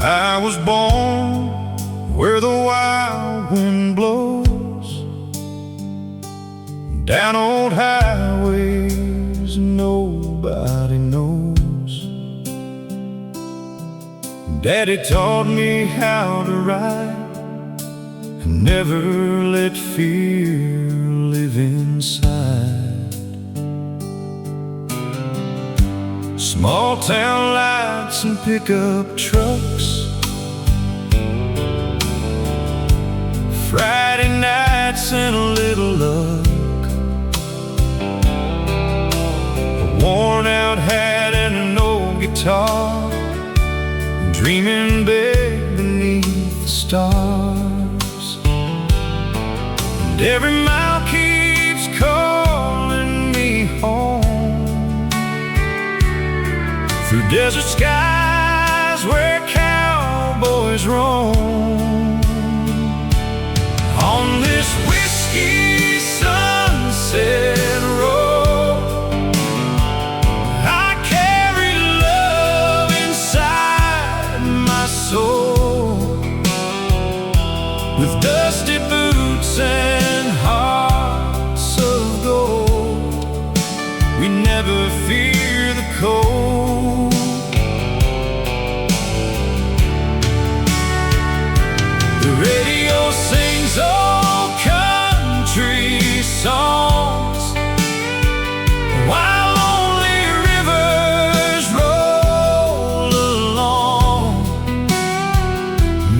I was born where the wild wind blows down old highways nobody knows. Daddy taught me how to ride and never let fear live inside. Small town lights and pickup trucks, Friday nights and a little luck, a worn out hat and an old guitar, dreaming big beneath the stars. And every mile keeps calling me home, through desert skies where cowboys roam. On this whiskey sunset road, I carry love inside my soul. With dusty boots and hearts of gold, we never fear the cold. The radio sings old country songs, while lonely rivers roll along.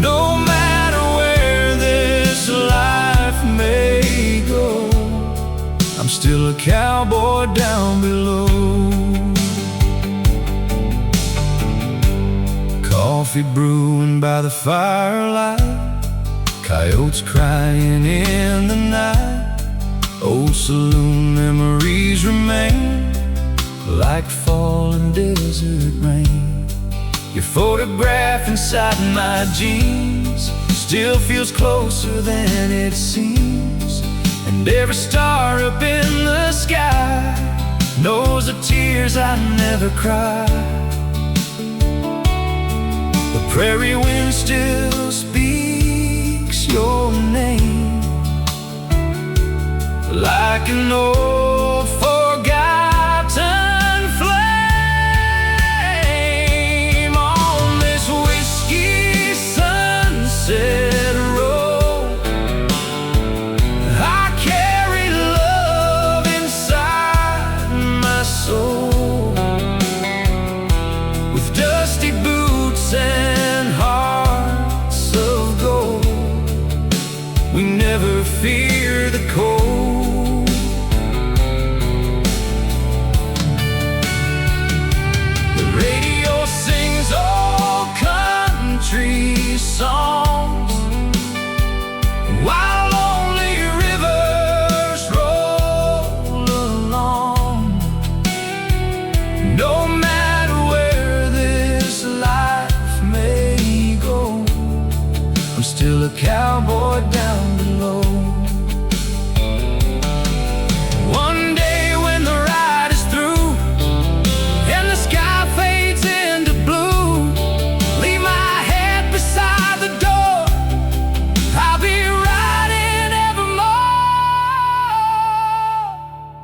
No matter where this life may go, I'm still a cowboy down below. Coffee brewing by the firelight, coyotes crying in the night. Old saloon memories remain like falling desert rain. Your photograph inside my jeans still feels closer than it seems. And every star up in the sky knows the tears I never cried. The prairie wind still speaks your name like an old forgotten flame. On this whiskey sunset road, I carry love inside my soul. With dusty boots and hearts of gold, we never fear the cold. The radio sings old country songs, while lonely rivers roll along. No matter where this life may go, I'm still a cowboy down below. One day when the ride is through and the sky fades into blue, leave my head beside the door, I'll be riding evermore.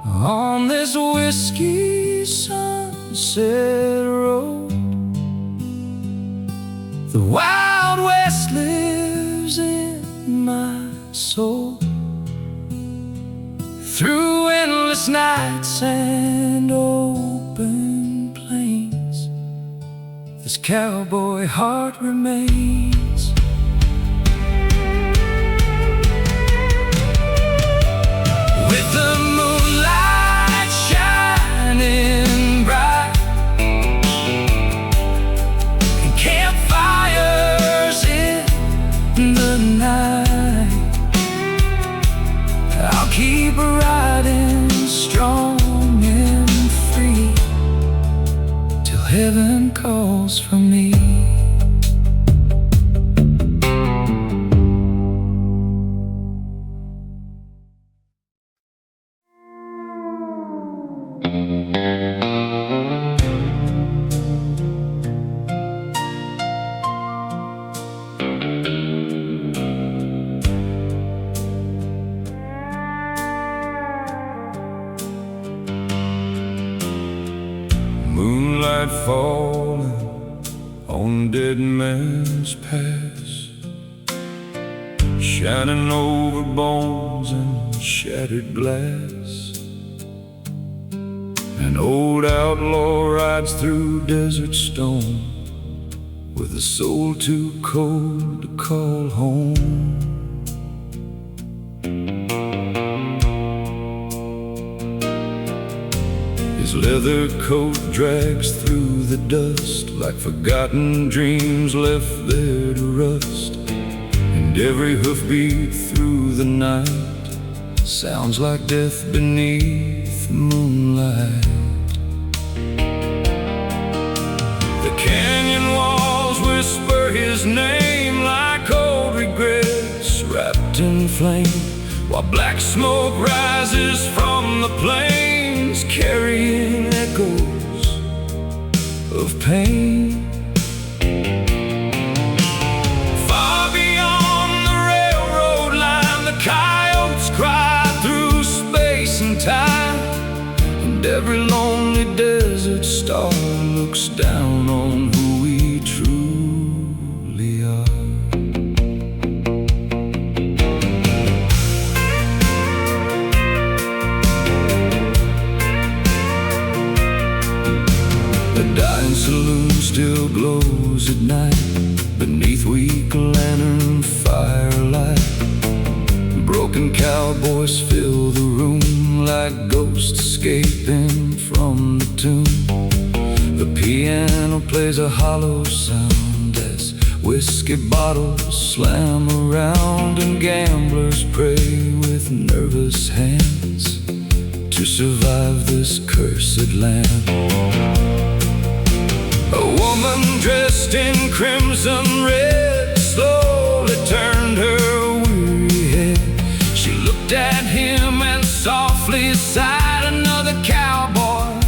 On this whiskey sunset road, the Wild West lives in my soul. Through endless nights and open plains, this cowboy heart remains. With the moonlight shining bright and campfires in the night, I'll keep riding strong and free till heaven calls for me. falling on Dead Man's Pass, shining over bones and shattered glass. An old outlaw rides through desert stone with a soul too cold to call home. His leather coat drags through the dust like forgotten dreams left there to rust, and every hoofbeat through the night sounds like death beneath moonlight. The canyon walls whisper his name like old regrets wrapped in flame, while black smoke rises from the plains carrying echoes of pain. Far beyond the railroad line, the coyotes cry through space and time, and every lonely desert star looks down on who we truly are. The dying saloon still glows at night beneath weak lantern firelight. Broken cowboys fill the room like ghosts escaping from the tomb. The piano plays a hollow sound as whiskey bottles slam around, and gamblers pray with nervous hands to survive this cursed land. A woman dressed in crimson red slowly turned her weary head. She looked at him and softly sighed, another cowboy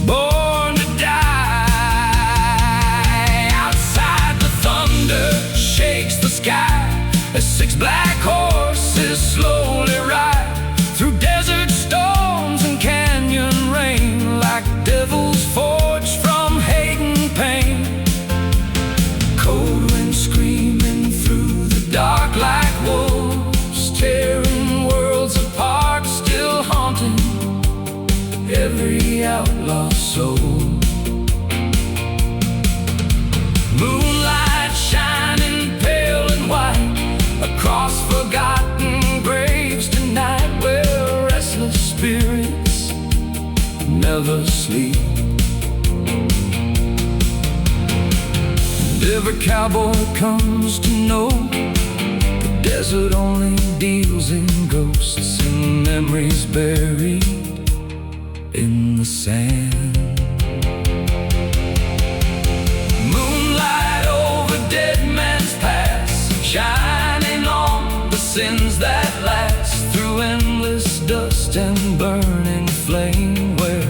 born to die. Outside the thunder shakes the sky as 6 black horses slowly ride through desert storms and canyon rain like devils forged from hate and pain. Cold wind screaming through the dark like wolves, tearing worlds apart, still haunting every outlaw soul. Moonlight shining pale and white across forgotten graves tonight, where restless spirits never sleep. And every cowboy comes to know the desert only deals in ghosts and memories buried in the sand. Moonlight over Dead Man's Pass, shining on the sins that last through endless dust and burning flame, where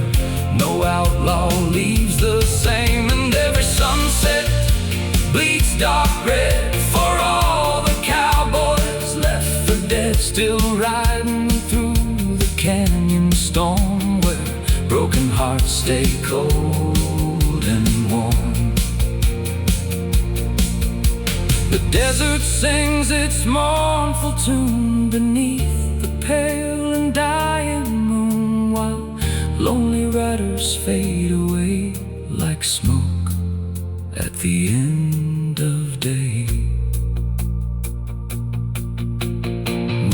no outlaw leaves the same. And every sunset bleeds dark red for all the cowboys left for dead, still riding through the canyon storm, where broken hearts stay cold and warm. The desert sings its mournful tune beneath the pale and dying moon, while lonely riders fade away like smoke at the end of day.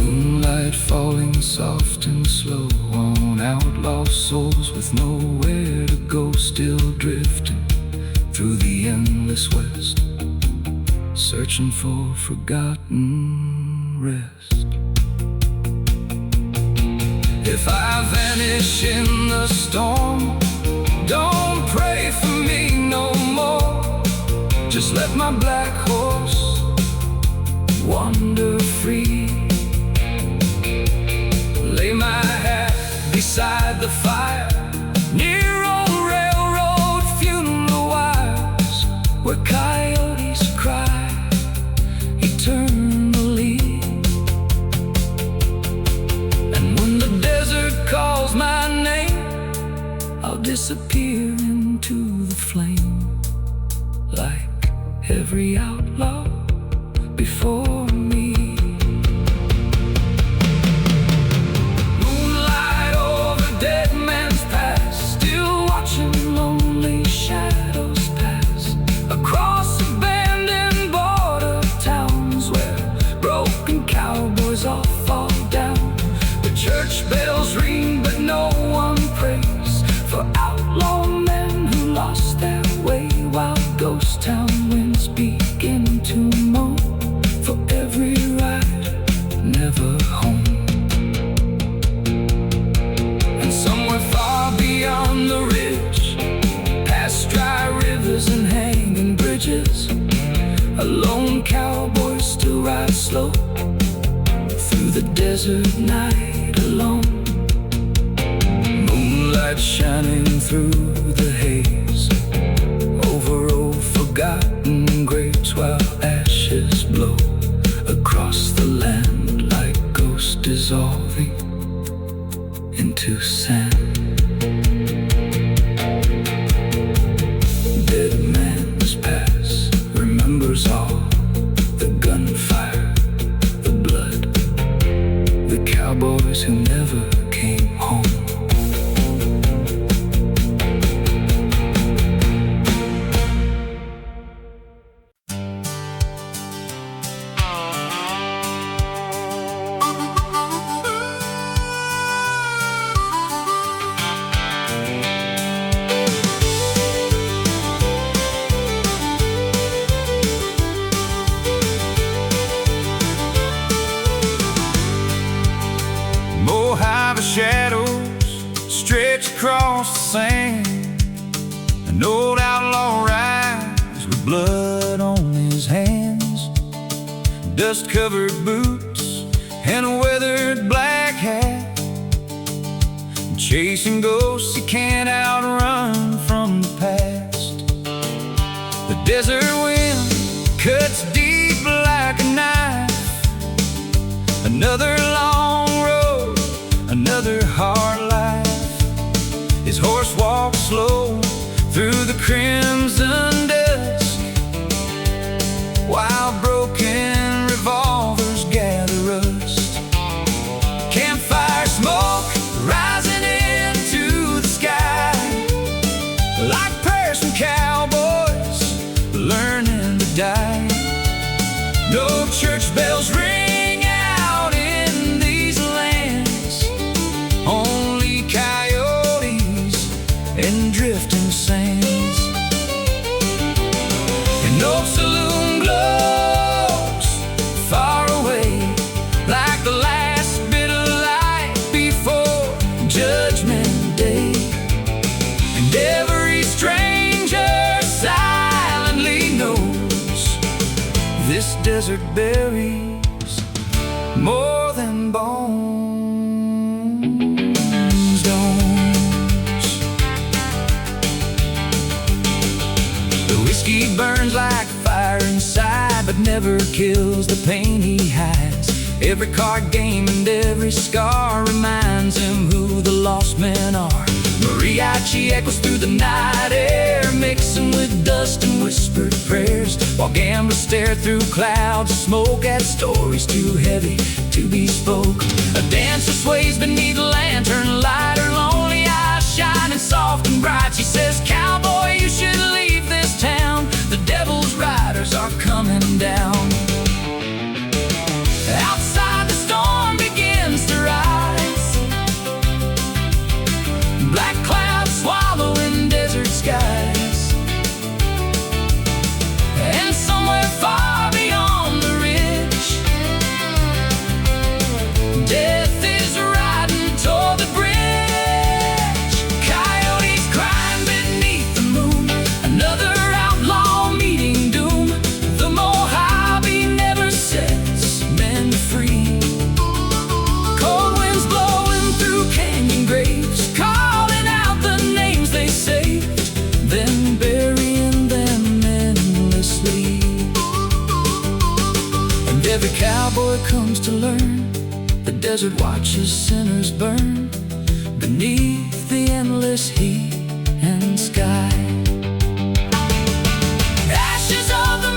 Moonlight falling soft and slow on outlaw souls with nowhere to go, still drifting through the endless west, searching for forgotten rest. If I vanish in the storm, don't pray for me no more. Just let my black horse wander free. Lay my hat beside the fire near old railroad funeral wires, where coyotes cry eternally. And when the desert calls my name, I'll disappear into every outlaw before me. Moonlight over dead man's past, still watching lonely shadows pass across abandoned border towns where broken cowboys all fall down. The church bells ring but no one prays for outlaw men who lost their way, while ghost town winds begin to moan for every ride never home. And somewhere far beyond the ridge, past dry rivers and hanging bridges, a lone cowboy still rides slow through the desert night alone. Moonlight shining through the haze over old forgotten graves, while ashes blow across the land like ghosts dissolving into sand. Dead man's past remembers all the gunfire, the blood, the cowboys who never came home. Mojave shadows stretch across the sand. An old outlaw rides with blood on his hands, dust-covered boots and a weathered black hat, chasing ghosts he can't outrun from the past. The desert wind cuts deep like a knife. Another long road, another hard life. His horse walks slow through the crimson dusk, while broken revolvers gather rust. Campfire smoke rising into the sky, like prayers from cowboys learning to die. No church bells ring out in these lands, only coyotes and drifting sands. And no saloon glows far away, like the last bit of light before Judgment Day. And every stranger silently knows this desert buries more than bones don't. The whiskey burns like fire inside, but never kills the pain he hides. Every card game and every scar reminds him who the lost men are. Mariachi echoes through the night air, mixing with dust and whispered prayers, while gamblers stare through clouds of smoke at stories too heavy to be spoke. A dancer sways beneath a lantern light, her lonely eyes shining soft and bright. She says, "Cowboy, you should leave this town. The devil's riders are coming down." Outside the storm begins to rise, black clouds swallowing desert skies. And somewhere far beyond the ridge, death is riding toward the bridge. Coyotes crying beneath the moon, another outlaw meeting doom. The Mojave never sets men free. Cold winds blowing through canyon graves, calling out the names they saved, then burying them endlessly. And every cowboy comes to learn, the desert watches sinners burn beneath the endless heat and sky. Ashes of the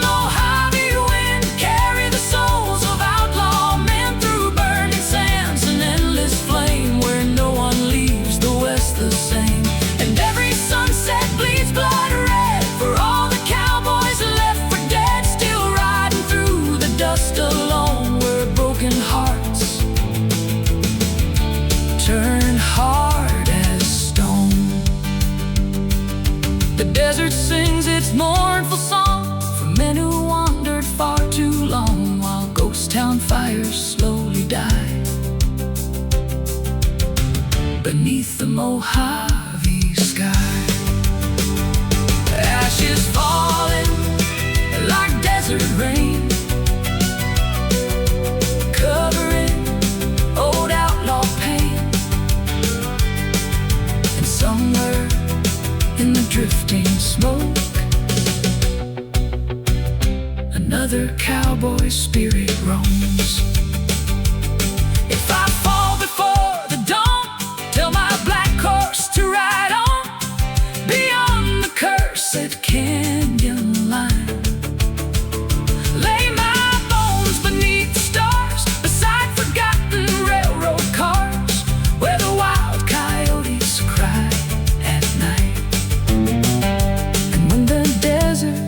sings its mournful song for men who wandered far too long, while ghost town fires slowly die beneath the Mojave sky. Ashes falling like desert rain, covering old outlaw pain. And somewhere in the drifting smoke, another cowboy spirit roams. If I fall before the dawn, tell my black horse to ride on beyond the cursed canyon line. Lay my bones beneath the stars, beside forgotten railroad cars, where the wild coyotes cry at night. And when the desert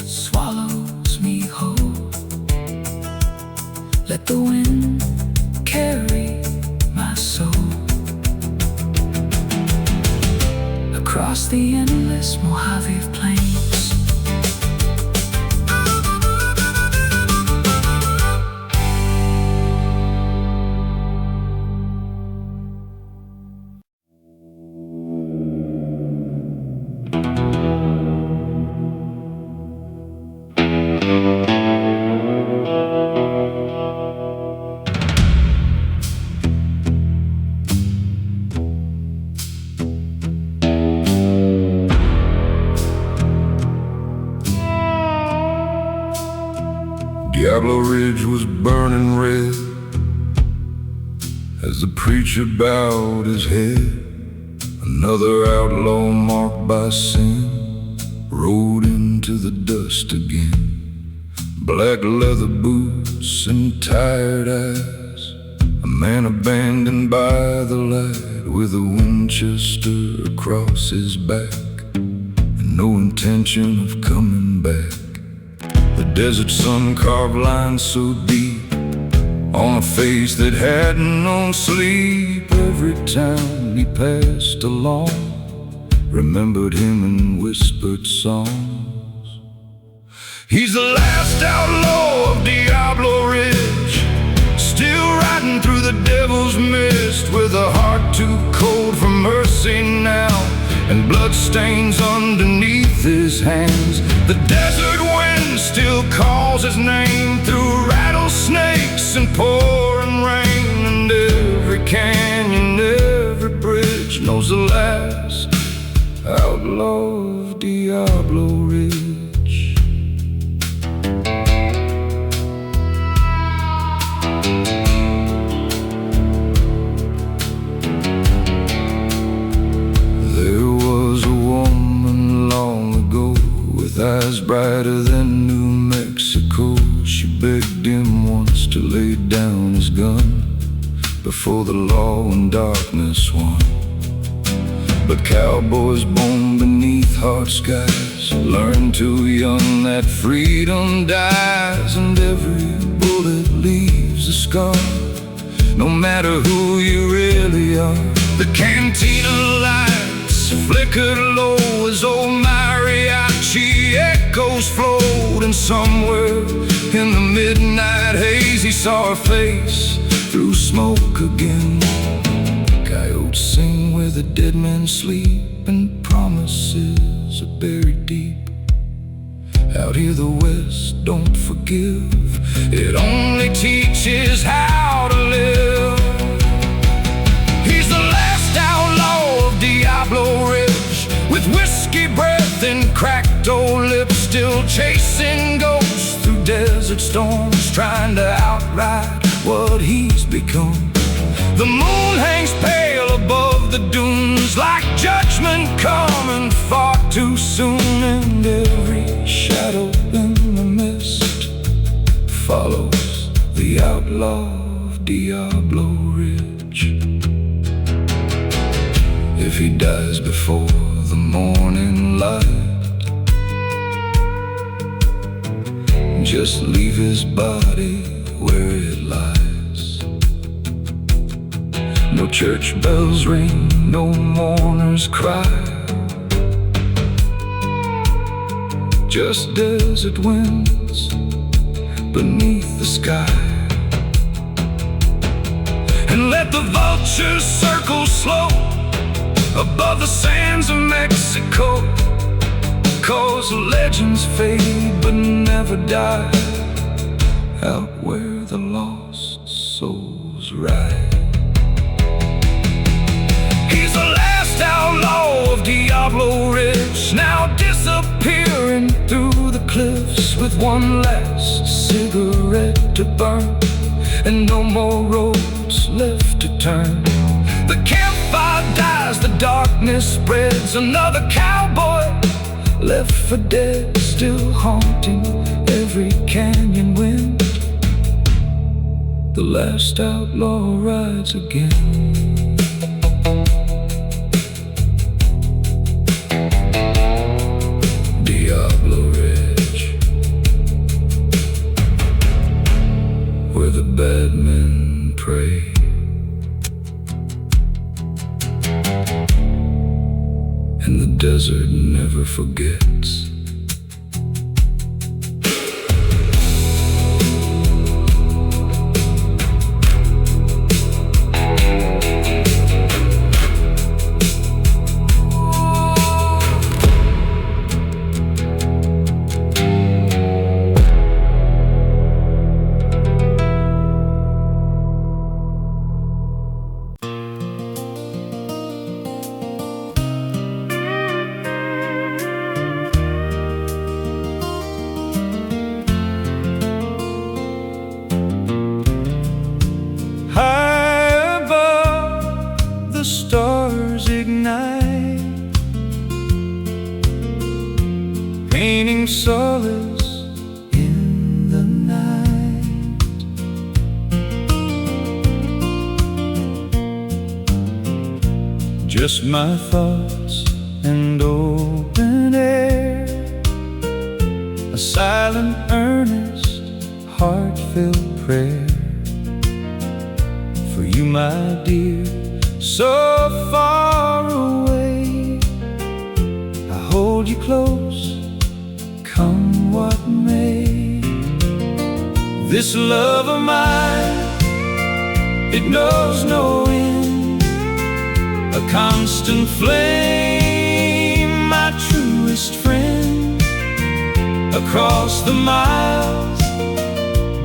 swallows me whole, let the wind carry my soul across the endless Mojave plains. Diablo Ridge was burning red as the preacher bowed his head. Another outlaw marked by sin rode into the dust again. Black leather boots and tired eyes, a man abandoned by the light, with a Winchester across his back and no intention of coming back. The desert sun carved lines so deep on a face that hadn't known sleep. Every town he passed along remembered him and whispered songs. He's the last outlaw of Diablo Ridge, still riding through the devil's mist, with a heart too cold for mercy now, and bloodstains underneath his hands. The desert wind still calls his name through rattlesnakes and pouring rain, and every canyon, every bridge knows the last outlaw of Diablo Ridge. There was a woman long ago with eyes brighter than New Mexico. She begged him once to lay down his gun before the law and darkness won. But cowboys born beneath hard skies learn too young that freedom dies, and every bullet leaves a scar, no matter who you really are. The cantina lights flickered low as old mariachi echoes flowed, and somewhere in the midnight haze he saw her face through smoke again. Coyotes sing where the dead men sleep, and promises are buried deep. Out here the West don't forgive, it only teaches how to live. He's the last outlaw of Diablo Ridge, with whiskey breath and cracked old lips, still chasing ghosts through desert storms, trying to outride what he's become. The moon hangs pale above the dunes, like judgment coming far too soon, and every shadow in the mist follows the outlaw of Diablo Ridge. If he dies before the morning light, just leave his body where it lies. No church bells ring, no mourners cry. just desert winds beneath the sky. And let the vultures circle slow above the sands of Mexico, 'cause legends fade but never die out where the lost souls ride. He's the last outlaw of Diablo Ridge, now disappearing through the cliffs with one last cigarette to burn and no more roads left to turn. The campfire dies, the darkness spreads, another cowboy left for dead, still haunting every canyon wind. The last outlaw rides again. Diablo Ridge, where the bad men pray. And the desert never forgets. Raining solace in the night. Just my thoughts and open air, a silent, earnest, heartfelt prayer for you, my dear, so far away. I hold you close, come what may. This love of mine, it knows no end, a constant flame, my truest friend. Across the miles,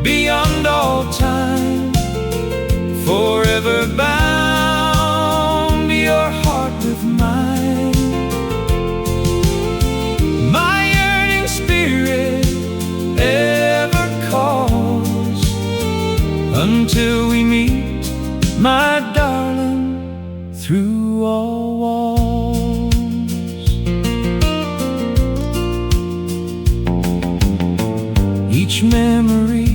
beyond all time, forever bound, your heart with mine. My yearning spirit ever calls, until we meet, my darling, through all walls. Each memory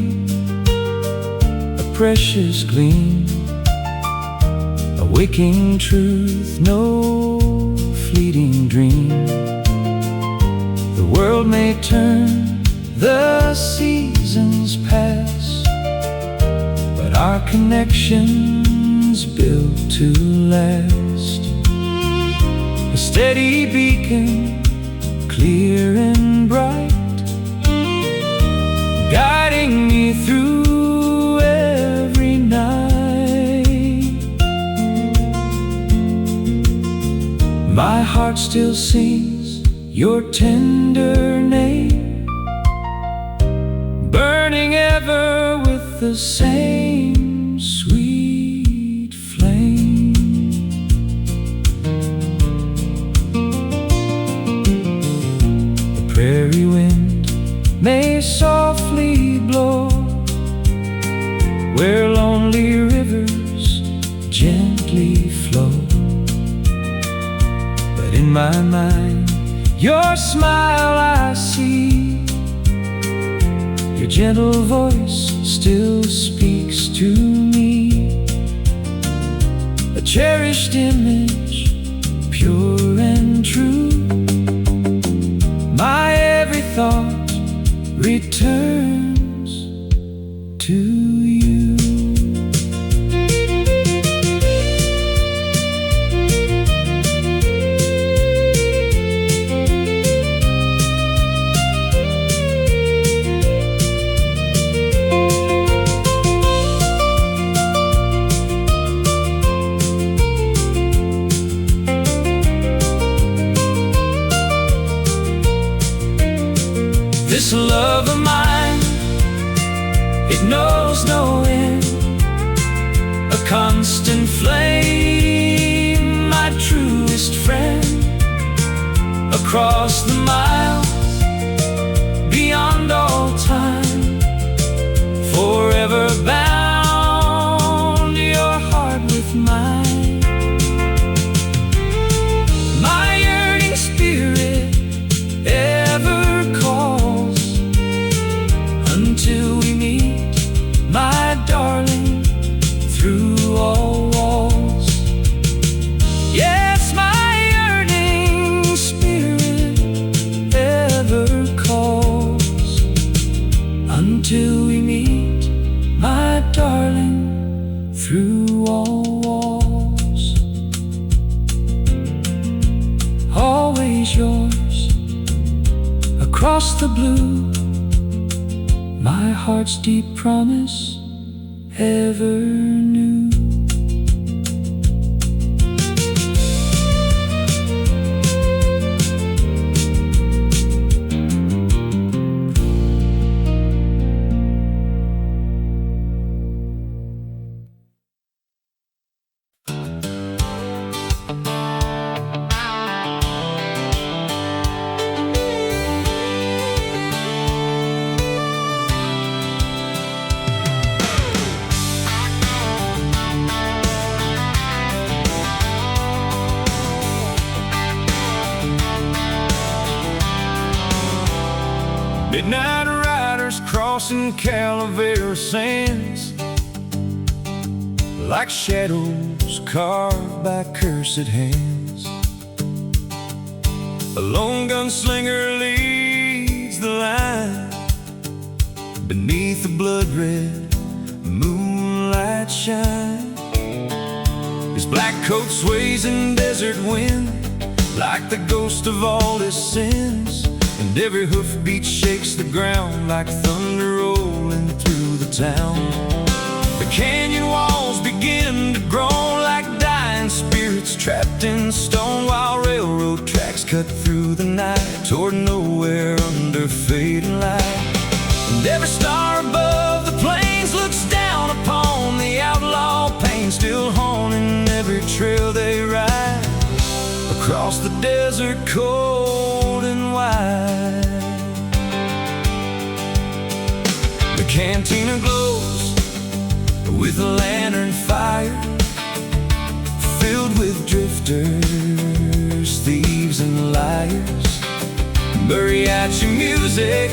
a precious gleam, a waking truth, no fleeting dream. The world may turn, the seasons pass, but our connection's built to last. A steady beacon, clear and bright, guiding me through every night. My heart still sings your tender name, burning ever with the same sweet flame. The prairie wind may softly blow where lonely rivers gently flow, but in my mind your smile I see, your gentle voice still speaks to me. A cherished image, pure and true, my every thought returns to you. This love of mine, it knows no end. A constant flame, my truest friend. Across the miles, beyond all time, forever bound, your heart with mine. My yearning spirit ever calls until we meet, my darling, through all walls. Yes, my yearning spirit ever calls until we meet, my darling, through all walls. Always yours, across the blue, my heart's deep promise ever new. Midnight riders crossing Calavera sands, like shadows carved by cursed hands. A lone gunslinger leads the line beneath the blood-red moonlight shine. His black coat sways in desert wind like the ghost of all his sins, and every hoofbeat shakes the ground like thunder rolling through the town. The canyon walls begin to groan like dying spirits trapped in stone, while railroad tracks cut through the night toward nowhere under fading light. And every star above the plains looks down upon the outlaw pain, still haunting every trail they ride across the desert cold and wide. The cantina glows with a lantern fire, filled with drifters, thieves and liars. Mariachi music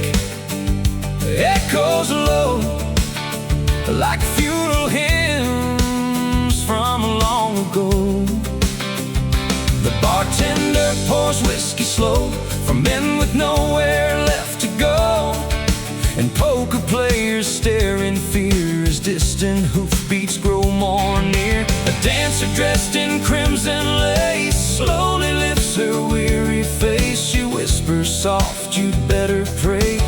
echoes low like funeral hymns from long ago. The bartender pours whiskey slow for men with nowhere left to go, and poker players stare in fear as distant hoofbeats grow more near. A dancer dressed in crimson lace slowly lifts her weary face. She whispers soft, you'd better pray,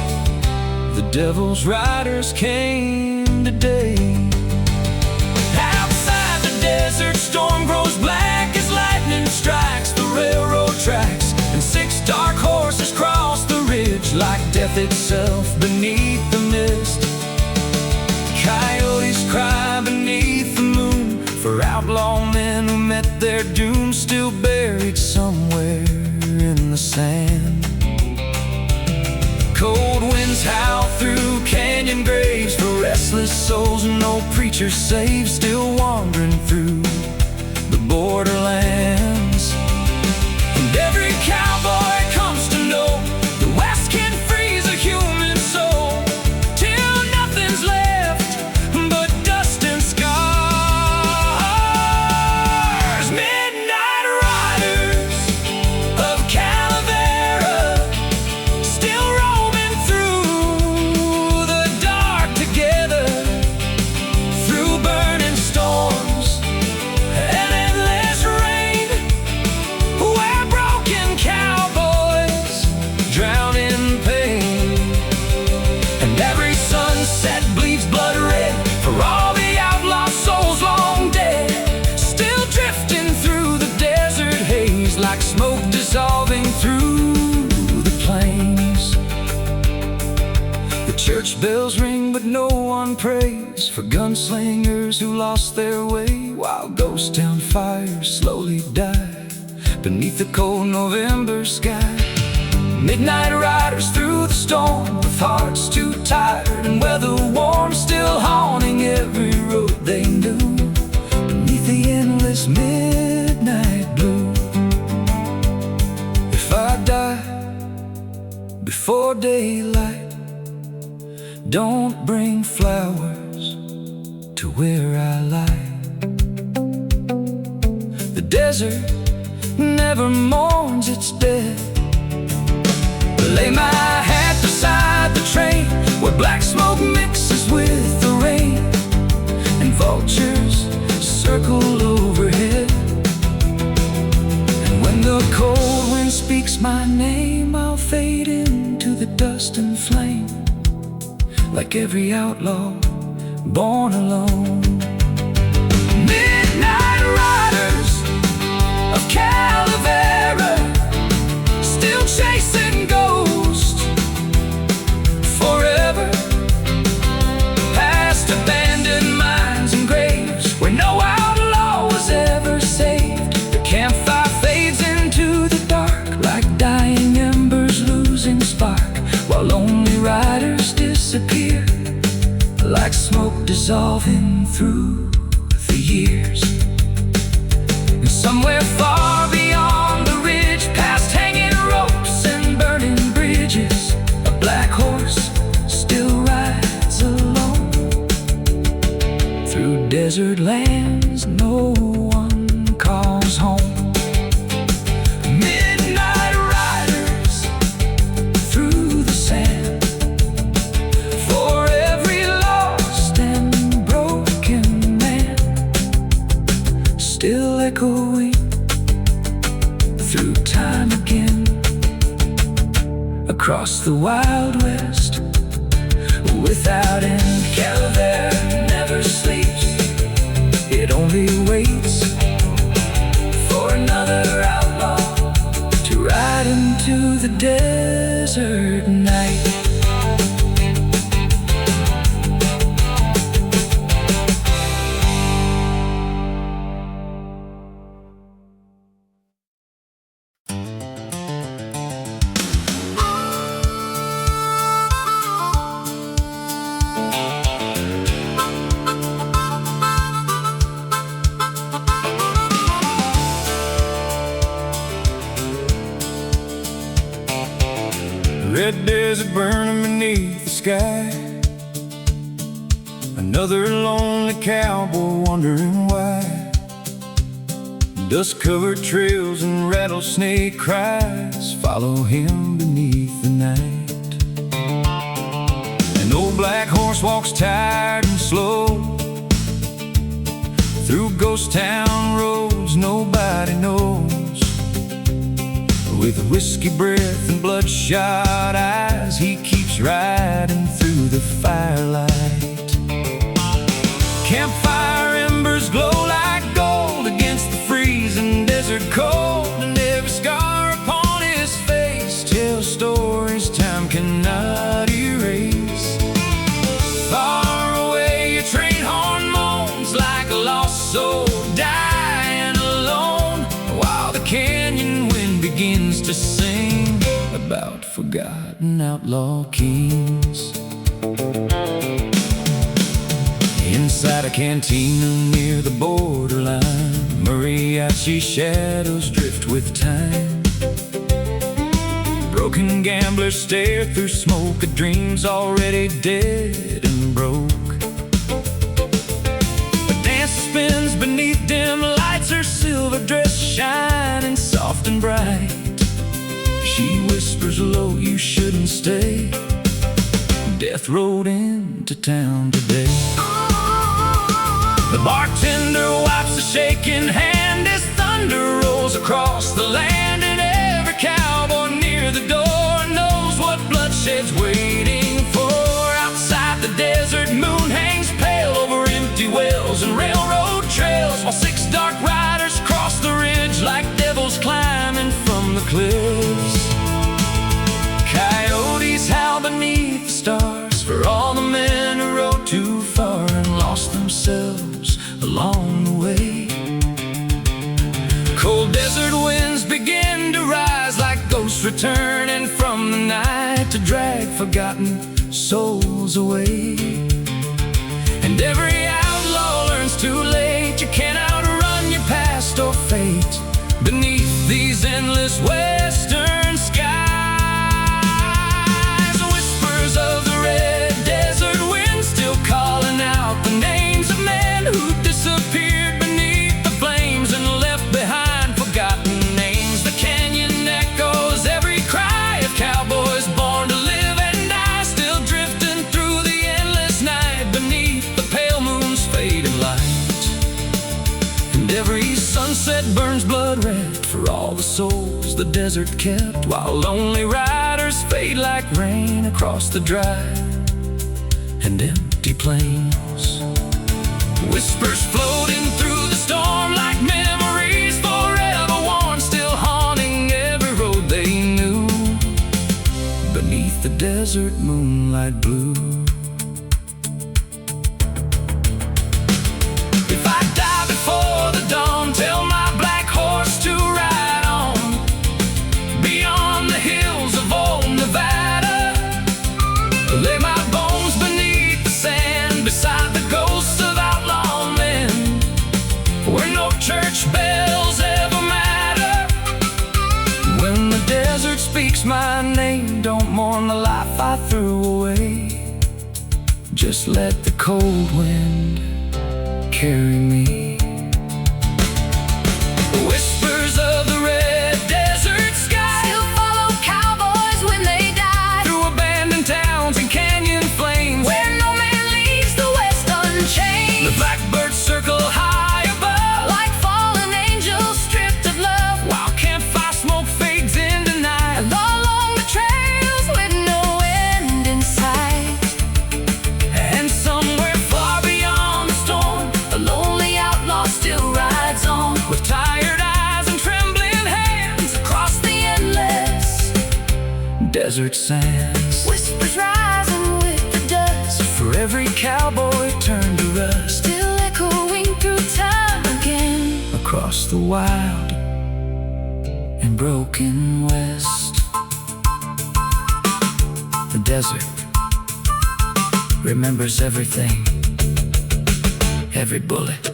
the devil's riders came today. Outside the desert, storm grows black as lightning strikes the railroad tracks, and 6 dark horses cross the ridge like death itself beneath the mist. Coyotes cry beneath the moon for outlaw men who met their doom, still buried somewhere in the sand. Cold winds howl through canyon graves for restless souls no preacher saves, still wandering through the borderlands. And every cowboy comes to know the West can freeze a human soul till nothing's left but dust and scars. Midnight riders of Calavera, still roaming through the dark together, through burning storms and endless rain. Church bells ring but no one prays for gunslingers who lost their way, while ghost town fires slowly die beneath the cold November sky. Midnight riders through the storm with hearts too tired and weather warm, still haunting every road they knew beneath the endless midnight blue. If I die before daylight, don't bring flowers to where I lie. The desert never mourns its dead. Lay my hat beside the train where black smoke mixes with the rain, and vultures circle overhead. And when the cold wind speaks my name, I'll fade into the dust and flame, like every outlaw born alone. Midnight riders of Calavera, still chasing ghosts forever, past abandoned mines and graves where no outlaw was ever saved. The campfire fades into the dark like dying embers losing spark, while lonely riders disappear like smoke dissolving through the years. And somewhere far beyond the ridge, past hanging ropes and burning bridges, a black horse still rides alone through desert lands no one calls home. Midnight riders through the sand, for every lost and broken man, still echoing through time again. Across the Wild West, without end, Calavera never sleeps. It only waits for another outlaw to ride into the desert night. Red desert burning beneath the sky, another lonely cowboy wondering why. Dust-covered trails and rattlesnake cries follow him beneath the night. An old black horse walks tired and slow through ghost town roads nobody knows. With whiskey breath and bloodshot eyes, he keeps riding through the firelight. Campfire embers glow like gold against the freezing desert cold, and every scar upon his face tells stories time cannot erase. Far away, a train horn moans like a lost soul dying alone, while the canyon wind begins to sing about forgotten outlaw kings. Inside a cantina near the borderline, mariachi shadows drift with time. Broken gamblers stare through smoke at dreams already dead and broke. A dancer spins beneath dim lights, her silver dress shining soft and bright. She whispers low, you shouldn't stay. Death rode into town today. The bartender wipes a shaking hand as thunder rolls across the land, and every cowboy near the door knows what bloodshed's waiting for. Outside the desert, moon hangs pale over empty wells and railroad trails, while six dark riders cross the ridge like devils climbing from the cliffs. Coyotes howl beneath the stars, for returning from the night to drag forgotten souls away. And every outlaw learns too late, you can't outrun your past or fate beneath these endless western skies. Whispers of the red desert wind still calling out the names of men who disappeared beneath the flames and left behind forgotten names. The canyon echoes every cry of cowboys born to live and die, still drifting through the endless night beneath the pale moon's fading light. And every sunset burns blood red for all the souls the desert kept, while lonely riders fade like rain across the dry and empty plains. Whispers floating through the storm like memories forever worn, still haunting every road they knew beneath the desert moonlight blue. If I die before the dawn, tell my black horse to ride on beyond the hills of old Nevada. Lay my bones beneath the sand beside the ghosts of outlaw men, where no church bells ever matter. When the desert speaks my name, don't mourn the life I threw away. Just let the cold wind carry me. Whispers of the red desert sky Still follow cowboys when they die, through abandoned towns and canyon flames, where no man leaves the west unchanged. the blackbirds circle high above Like fallen angels stripped of love, while campfire smoke fades into night. along the trails with no end in sight. And somewhere far beyond the storm, a lonely outlaw still rides on, with tired eyes and trembling hands Across the endless desert sands. whispers rising with the dust, For every cowboy turned to rust still echoing through time again. across the wild and broken west. The desert remembers everything, every bullet,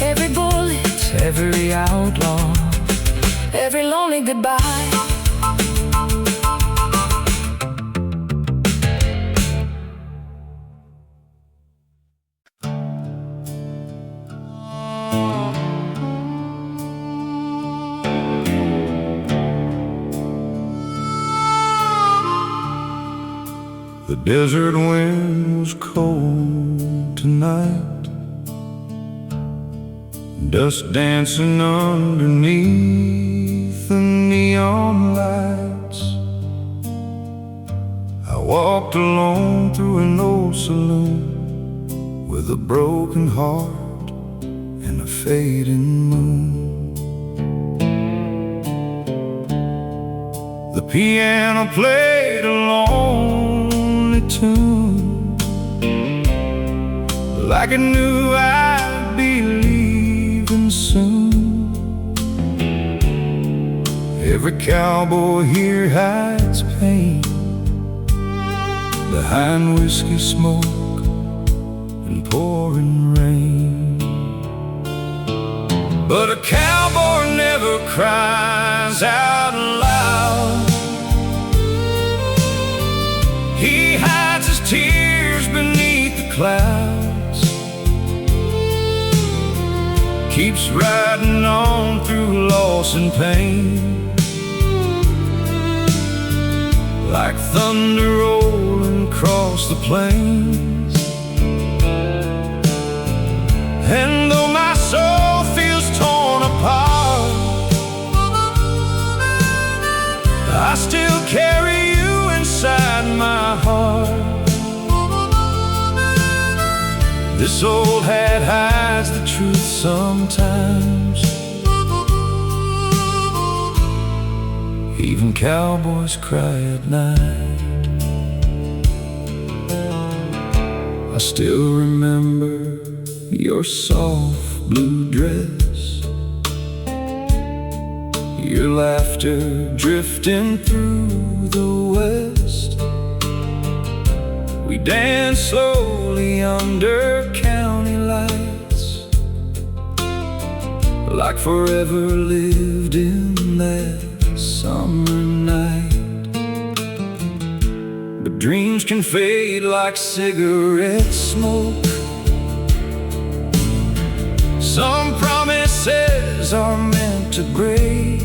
Every bullet, every outlaw. every lonely goodbye. The desert wind was cold tonight, dust dancing underneath the neon lights. I walked alone through an old saloon with a broken heart and a fading moon. The piano played a lonely tune, like it knew I'd be leaving soon. Every cowboy here hides pain behind whiskey smoke and pouring rain. But a cowboy never cries out loud. He hides his tears beneath the clouds, keeps riding on through loss and pain, like thunder rolling across the plains. And though my soul feels torn apart, I still carry you inside my heart. This old hat hides the truth sometimes. Even cowboys cry at night. I still remember your soft blue dress, your laughter drifting through the west. We dance slowly under county lights, like forever lived in that summer night. But dreams can fade like cigarette smoke. Some promises are meant to break.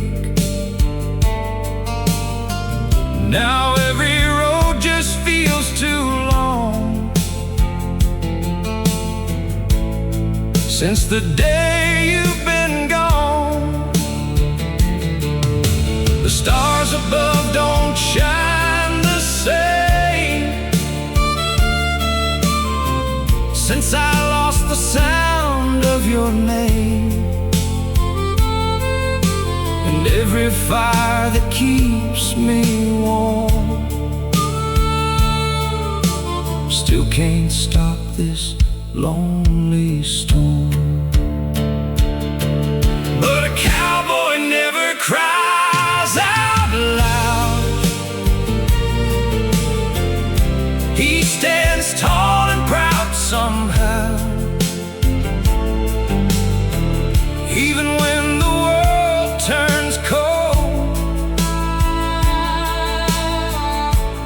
Now every road just feels too long, since the day you've been gone. The stars above don't shine the same since I lost the sound of your name. And every fire that keeps me warm still can't stop this lonely storm. But a cowboy never cries out loud. He stands tall and proud somehow, even when the world turns cold,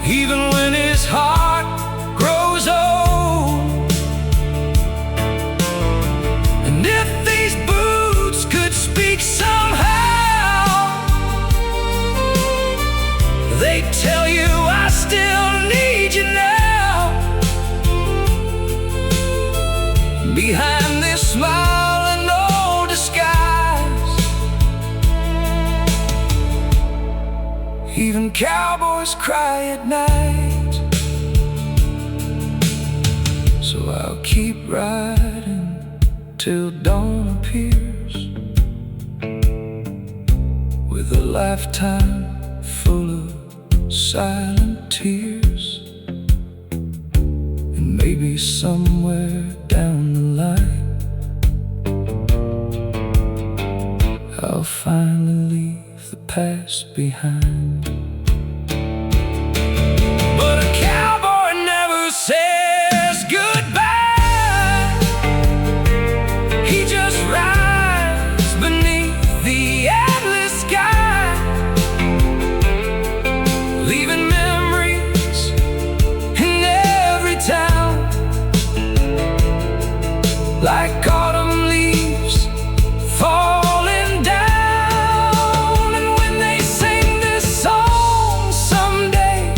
even when his heart grows old. And if these boots could speak somehow, they'd tell you I still need you now. Behind this smile and no disguise, even cowboys cry at night. So I'll keep riding till dawn appears, with a lifetime full of silent tears. And maybe somewhere down the line I'll finally leave the past behind. But a cowboy never says goodbye. He just rides beneath the endless sky, leaving memories in every town, like autumn leaves falling down. And when they sing this song someday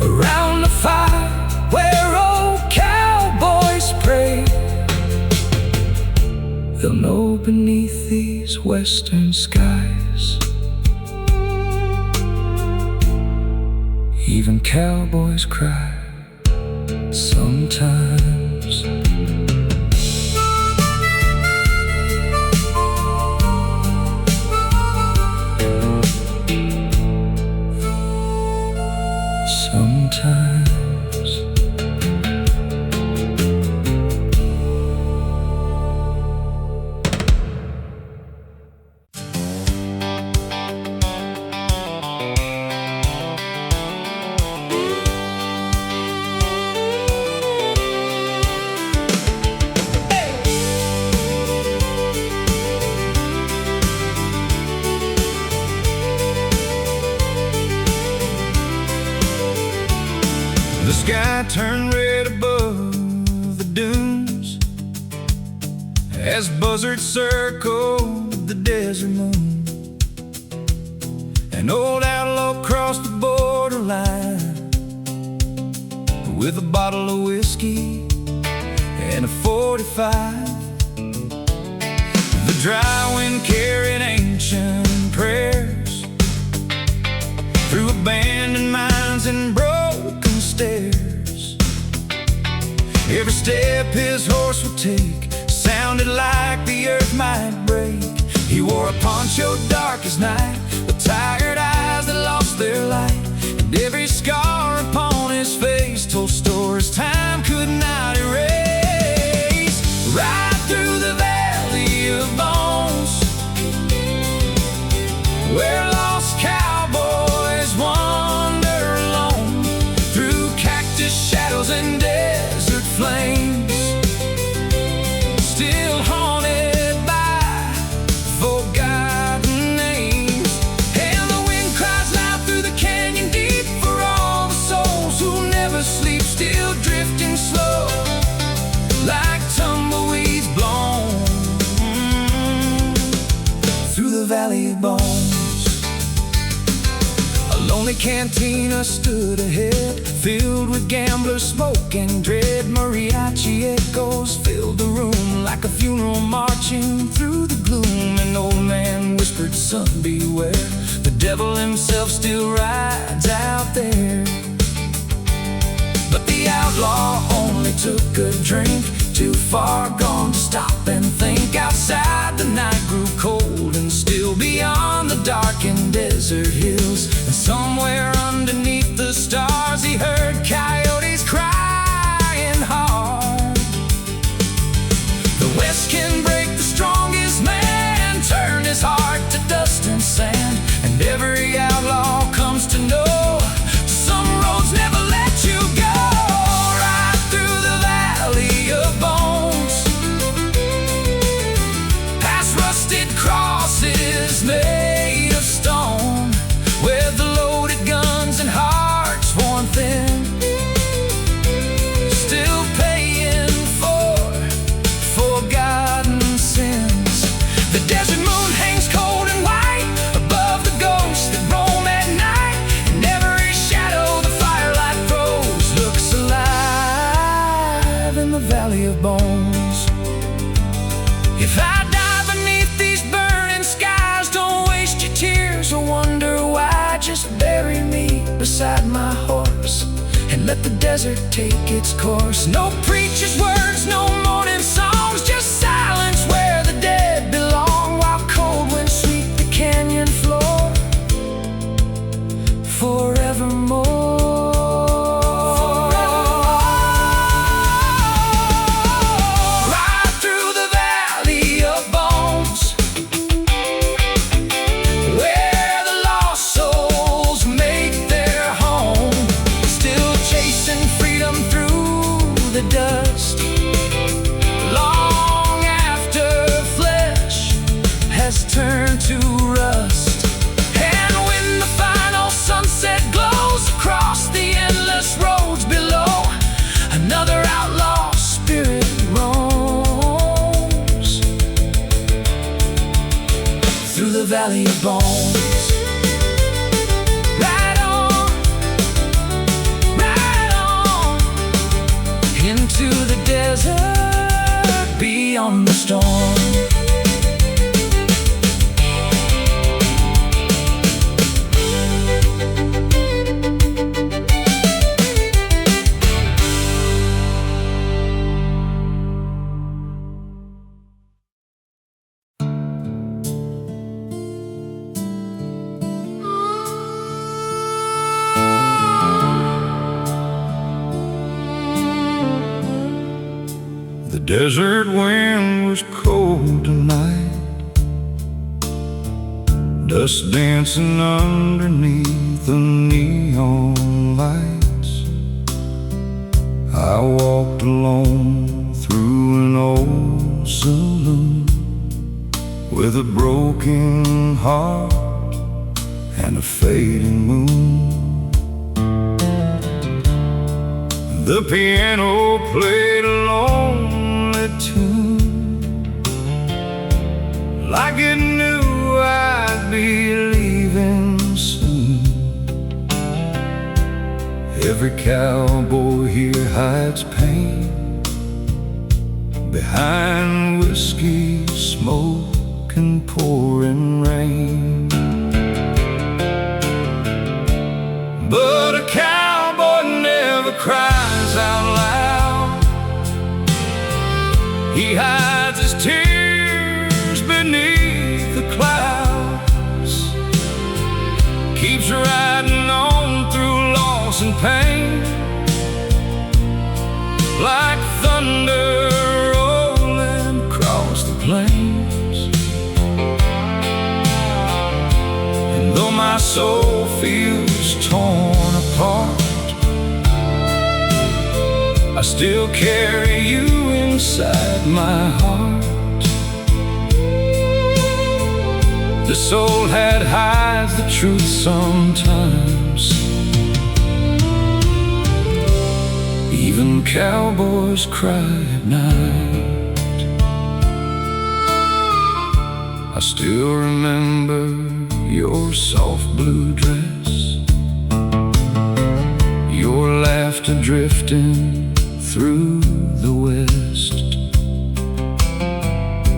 around the fire where old cowboys pray, they'll know beneath these western skies even cowboys cry sometimes. Sometimes. The sky turned red above the dunes as buzzards circled the desert moon. An old outlaw crossed the borderline with a bottle of whiskey and a 45. The dry wind carried ancient prayers through abandoned mines and broken stairs. Every step his horse would take sounded like the earth might break. He wore a poncho dark as night, with tired eyes that lost their light, and every scar upon his face told stories time could not erase. Right through the valley of bones, cantina stood ahead, filled with gamblers, smoke and dread. Mariachi echoes filled the room like a funeral marching through the gloom. An old man whispered, "Son, beware, the devil himself still rides out there." But the outlaw only took a drink, too far gone to stop and think. Outside the night grew cold, and still beyond the darkened desert hills, and somewhere underneath the stars he heard coyotes crying hard. The West can break the strongest man, turn his heart to dust and sand, and every outlaw comes to know some roads never let you go. Right through the valley of bones, past rusted crosses made of stone, where the loaded guns and hearts worn thin still paying for forgotten sins. The desert moon hangs cold and white above the ghosts that roam at night, and every shadow the firelight throws looks alive in the valley of bones. If I die beneath these burning skies, don't waste your tears or wonder why. Just bury me beside my horse and let the desert take its course. No preacher's words, no mourning songs, just silence where the dead belong, while cold winds sweep the canyon floor forevermore. Right through the valley of bones, where the lost souls make their home, still chasing freedom through the dust, long after flesh has turned to rust. And when the final sunset glows across the endless roads below, another outlaw spirit roams through the valley of bones. Right on, right on, into the desert beyond the storm. The desert wind was cold tonight, dust dancing underneath the neon lights. I walked alone through an old saloon with a broken heart and a fading moon. The piano played a lonely tune, like it knew I'd be leaving soon. Every cowboy here hides pain behind whiskey, smoke, and pouring rain. But a cowboy never cries out loud. He hides his tears beneath the clouds, keeps riding on through loss and pain, like thunder rolling across the plains. And though my soul feels torn apart, I still carry you inside my heart. This old hat hides the truth sometimes. Even cowboys cry at night. I still remember your soft blue dress drifting through the west.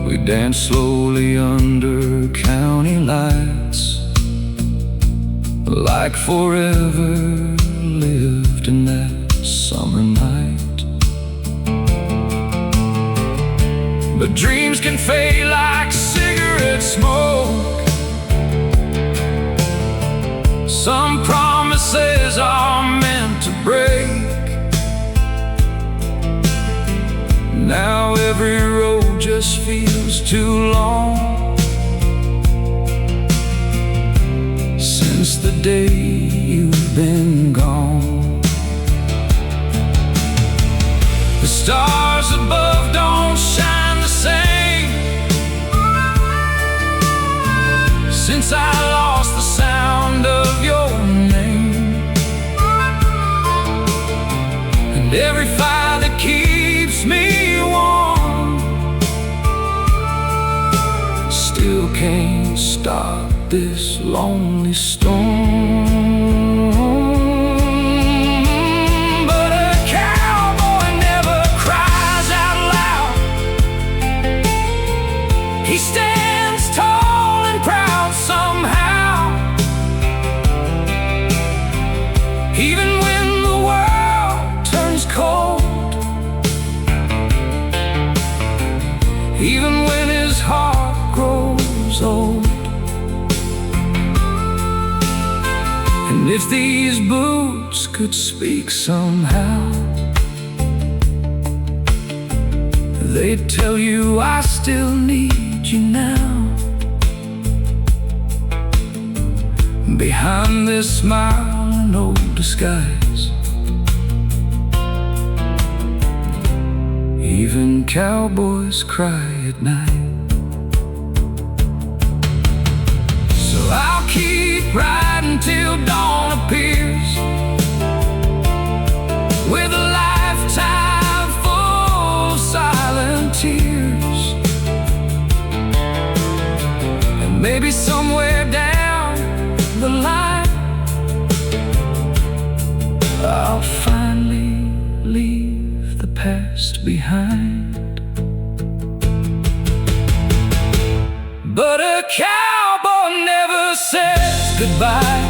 We danced slowly under county lights, like forever lived in that summer night. But dreams can fade like cigarette smoke. Some promises are meant to break. Now every road just feels too long, since the day you've been gone. The stars above don't shine the same since I lost the sound of your name. And every fire that keeps me warm still can't stop this lonely storm. But a cowboy never cries out loud. He stands tall and proud somehow, even when the world turns cold, even when his heart grows old. And if these boots could speak somehow, they'd tell you I still need you now. Behind this smile and no disguise, even cowboys cry at night. So I'll keep riding till dawn appears, with a lifetime full of silent tears. And maybe somewhere down the line I'll finally leave the past behind. But a cowboy never says goodbye.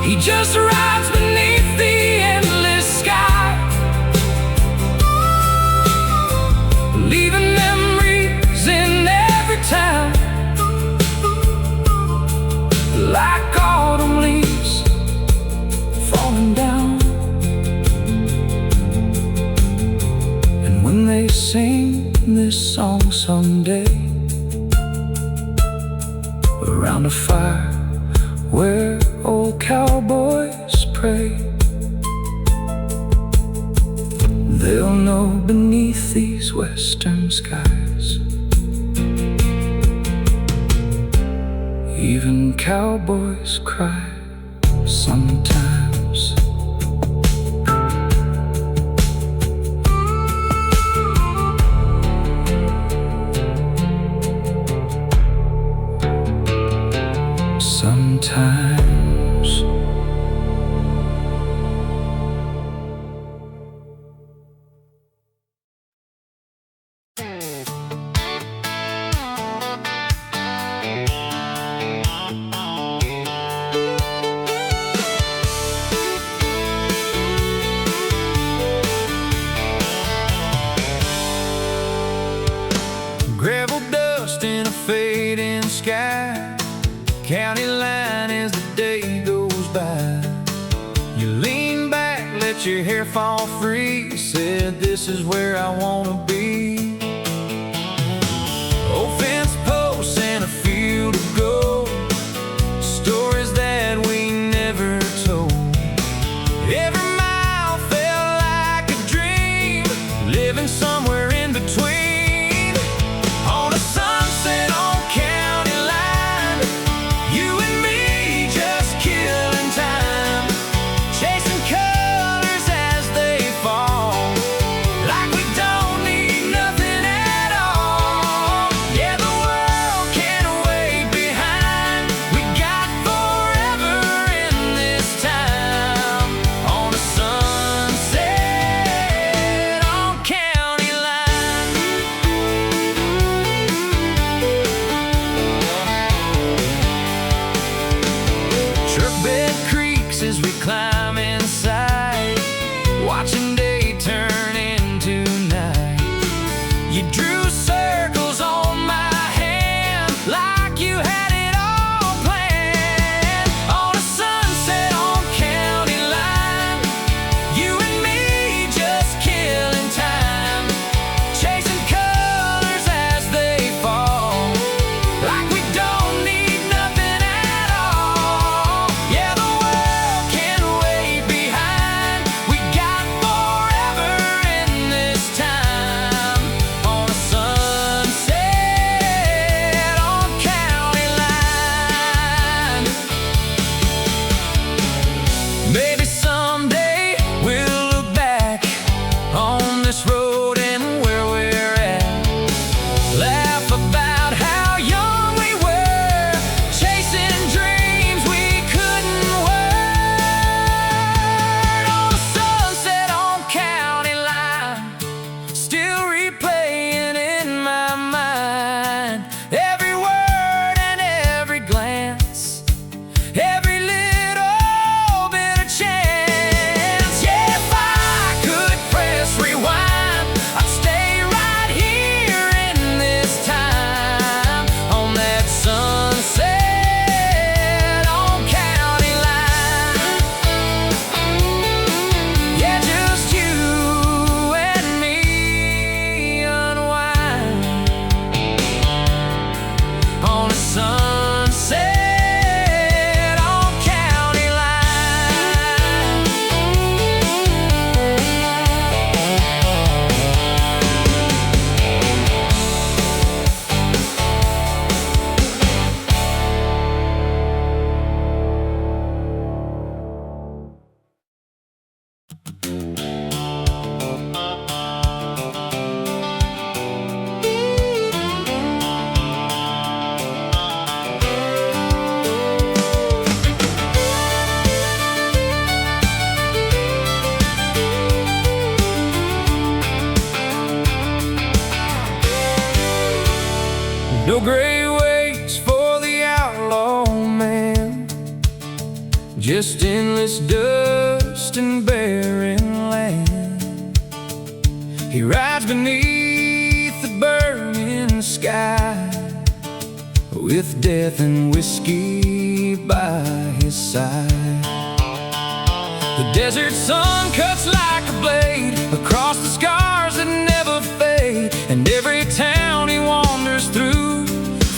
He just rides beneath the endless sky, leaving memories in every town, like autumn leaves falling down. And when they sing this song someday, around a fire where old cowboys pray, they'll know beneath these western skies, even cowboys cry sometimes. Sometimes. Gravel dust in a fading sky, county line as the day goes by. You lean back, let your hair fall free, said this is where I wanna be. Old fence posts and a field of gold, stories that we never told. Every mile felt like a dream, living somewhere in between. On a sunset on county line, you and me just killing time, chasing colors as they fall, like we don't need just endless dust and barren land. He rides beneath the burning sky, with death and whiskey by his side. The desert sun cuts like a blade across the scars that never fade, and every town he wanders through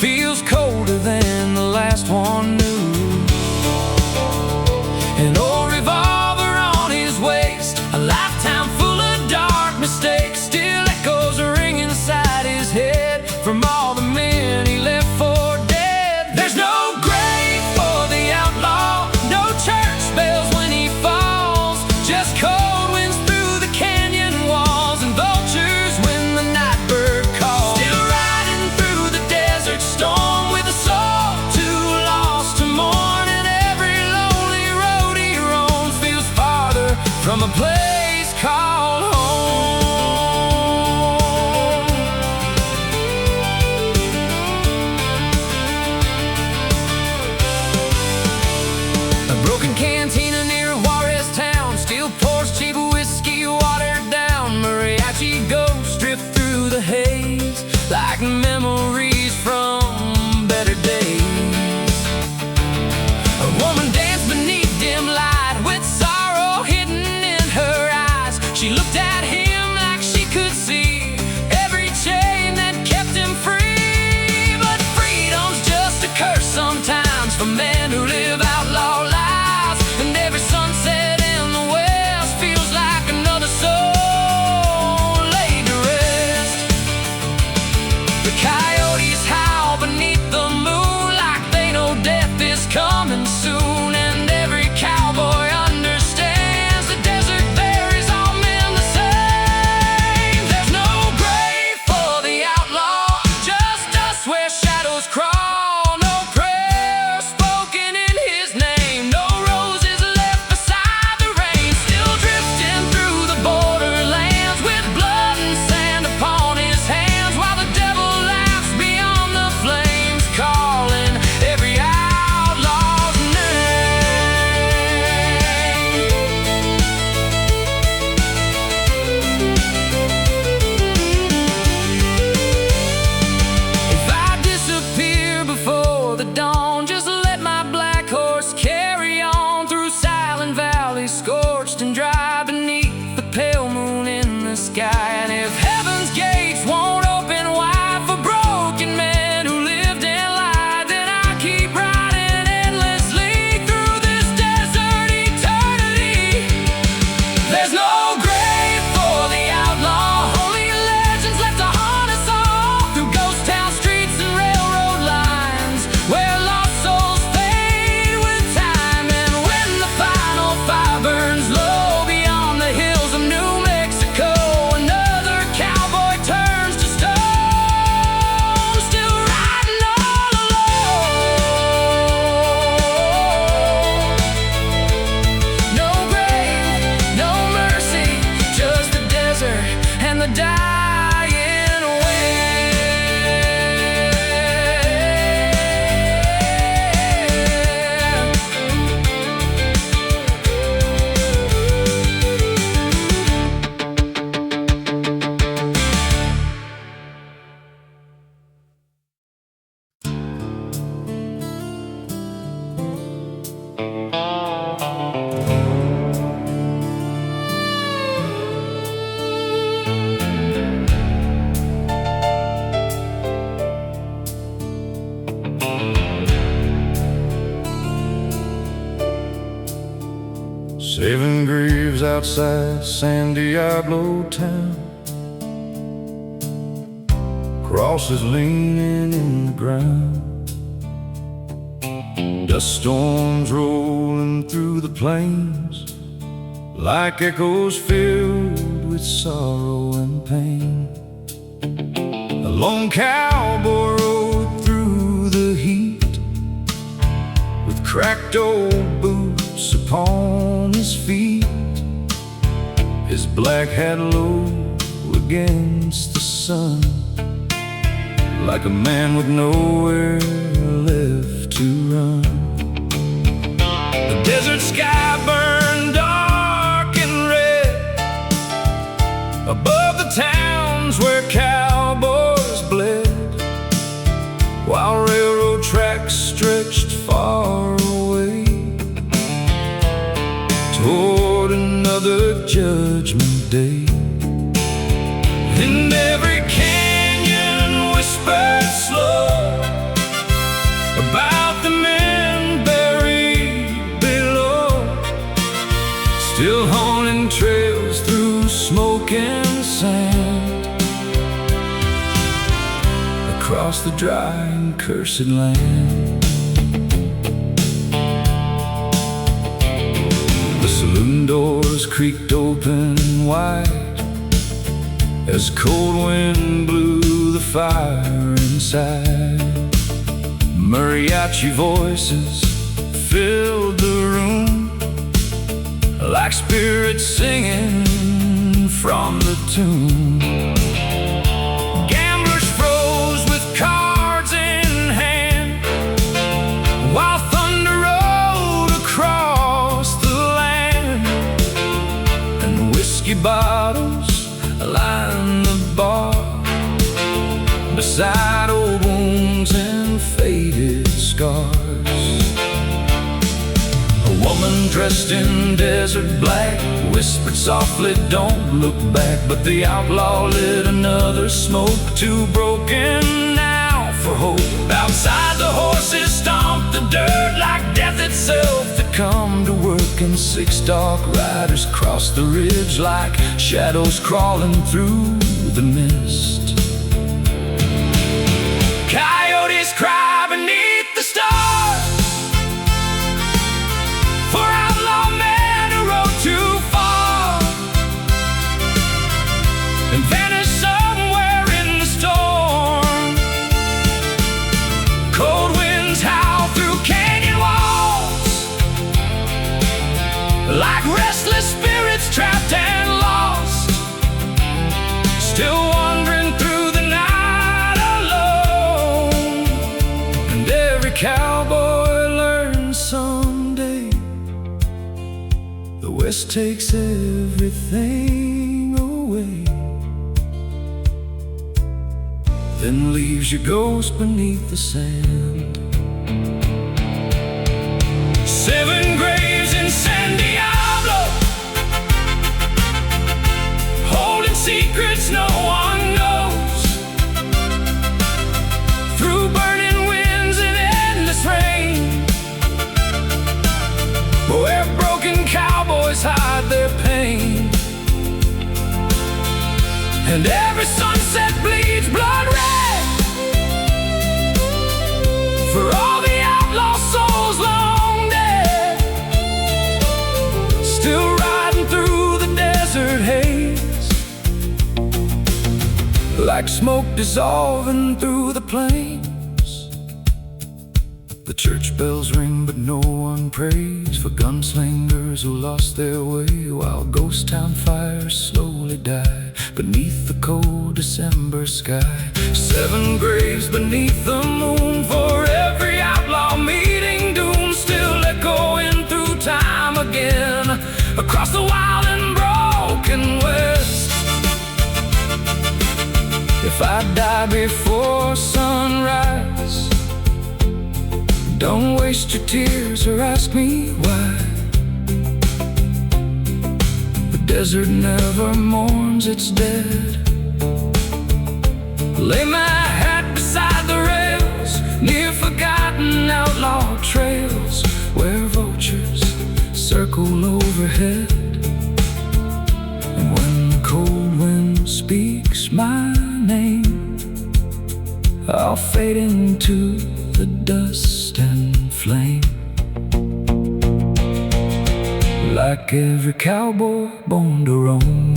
feels colder than the last one knew. An old revolver on his waist, a lifetime full of dark mistakes, still echoes ring inside his head from all the men he left for dead. There's no grave for the outlaw, no church bells when he falls, just cold winds through the canyon walls and vultures when the night bird calls. Still riding through the desert storm with a soul too lost to mourn, and every lonely road he roams feels farther from a place called home. A broken cantina near Juarez town still pours cheap whiskey watered down. Mariachi ghosts drift through the haze like memories from better days. A woman danced beneath dim light with sorrow hidden in her eyes. She looked at him like she could see every chain that kept him free. But freedom's just a curse sometimes for men who live outlaw lives, and every sunset in the west feels like another soul laid to rest. The coyotes howl beneath the moon like they know death is coming soon, and every cowboy understands the desert buries all men the same. There's no grave for the outlaw, just dust where shadows crawl, no prayer spoken in his name, no roses left beside the rain, still drifting through the borderlands with blood and sand upon his hands, while the devil laughs beyond the flames, calling every outlaw's name. If I disappear before the dawn, just let my black horse carry on through silent valleys, scorched and dry beneath the pale moon in the sky. And if heaven's gates won't open wide for broken men who lived and lied, then I keep riding endlessly through this desert eternity. There's no grave for the outlaw, only legends left to haunt us all, through ghost town streets and railroad lines where lost souls fade with time. And when the final fire burns low beyond the hills of New Mexico, another cowboy turns to stone, still riding all alone. No grave, no mercy, just the desert and the dying Seven graves outside San Diablo town, crosses leaning in the ground, dust storms rolling through the plains like echoes filled with sorrow and pain. A lone cowboy rode through the heat with cracked old boots upon his feet, his black hat low against the sun, like a man with nowhere left to run. The Desert sky burned dark and red above the towns where cowboys bled, while railroad tracks stretched far away toward another judgment day. And every canyon whispered slow about the men buried below, still haunting trails through smoke and sand, across the dry and cursed land. The saloon doors creaked open wide as cold wind blew the fire inside. Mariachi voices filled the room, like spirits singing from the tomb. Gamblers froze with cards in hand, while thunder rolled across the land. And whiskey bottles lined the bar beside old wounds and faded scars. A woman dressed in desert black whispered softly, "Don't look back." But the outlaw lit another smoke, too broken now for hope. Outside the horses stomped the dirt like death itself to come to work, and 6 dark riders crossed the ridge like shadows crawling through the mist. Coyotes cry beneath the stars for outlaw men who rode too far and vanished somewhere in the storm. Cold winds howl through canyon walls like restless spirits trapped and lost, still wandering through the night alone. And every cowboy learns someday the West takes everything away, then leaves your ghost beneath the sand. 7 graves in San Diablo, holding secrets no one knows, through burning winds and endless rain, where broken cowboys hide their pain. And every sunset bleeds blood red for all the outlaw souls long dead, still riding through the desert haze, like smoke dissolving through the plains. The church bells ring but no one prays for gunslingers who lost their way, while ghost town fires slowly die beneath the cold December sky. 7 graves beneath the moon for every outlaw meeting doom, still echoing through time again, across the wild and broken West. If I die before sunrise, don't waste your tears or ask me why. The desert never mourns its dead. Lay my hat beside the rails, near forgotten outlaw trails, where vultures circle overhead. And when the cold wind speaks my name, I'll fade into the dust and flame, like every cowboy born to roam.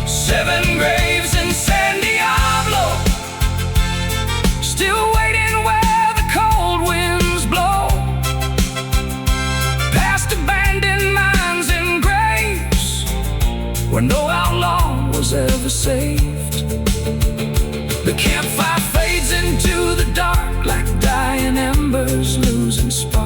7 graves in San Diablo, still waiting where the cold winds blow, past abandoned mines and graves where no outlaw was ever saved. The campfire fades into the dark like dying embers losing spark.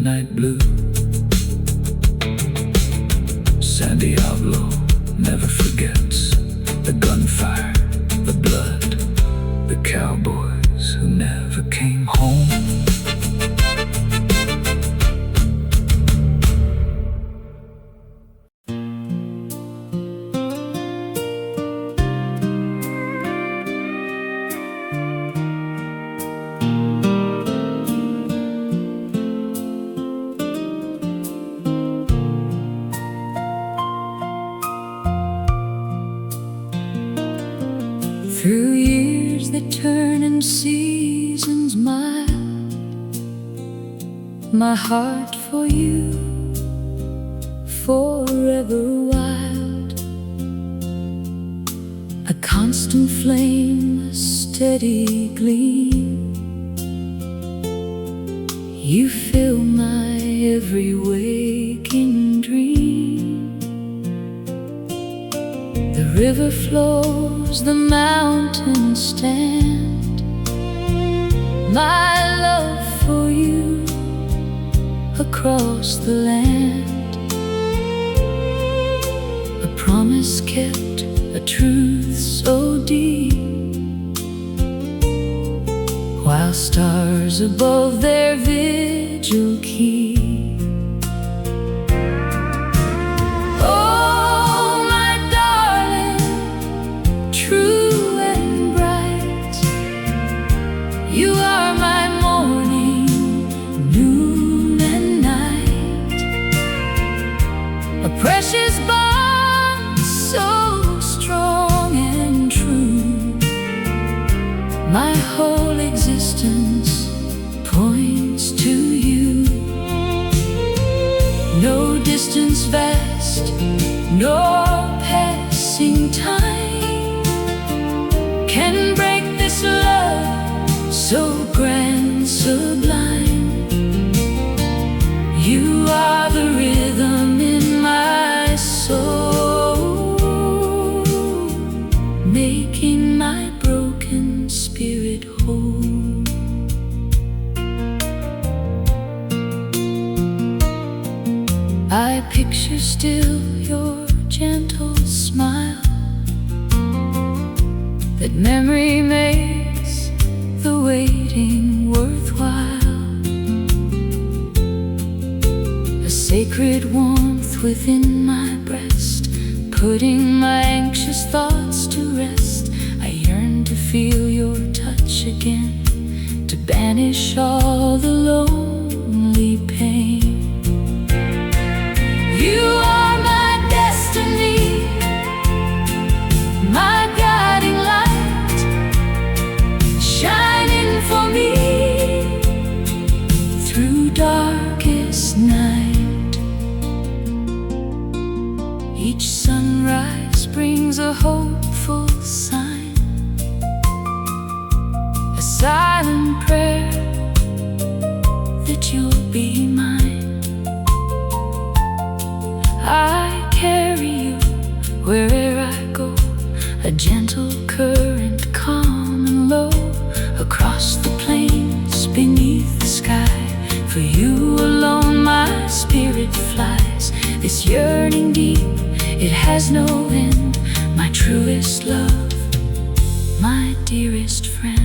midnight blue. San Diablo never forgets the gunfire, the blood, the cowboys who never came home. Through years that turn and seasons mild, my heart for you forever wild. A constant flame, a steady gleam. You fill my every waking dream. The river flows, the mountains stand. My love for you across the land. A promise kept, a truth so deep. While stars above their vigil keep. You are my morning, noon and night. A precious bond, so strong and true. My whole existence points to you. No distance vast, nor passing time can break this love so grand, sublime. You are the rhythm in my soul, making my broken spirit whole. I picture still your gentle smile. That memory makes the waiting worthwhile. A sacred warmth within my breast, putting my anxious thoughts to rest. I yearn to feel your touch again, to banish all the lonely pain. You are my destiny, my guiding light, shining for me through darkest night. Each sunrise brings a hopeful sign, a silent prayer that you'll be mine. I carry you wherever I go, a gentle current, calm and low, across the plains, beneath the sky. For you alone my spirit flies. This yearning deep, it has no end. My truest love, my dearest friend.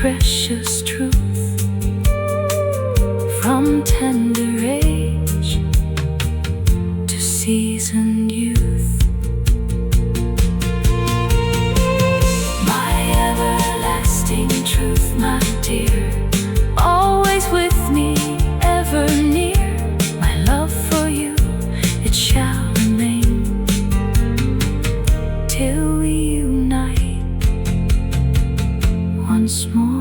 precious truth from tender age to seasoned youth. My everlasting truth, my dear, always with me, ever near. My love for you, it shall remain till we unite once more.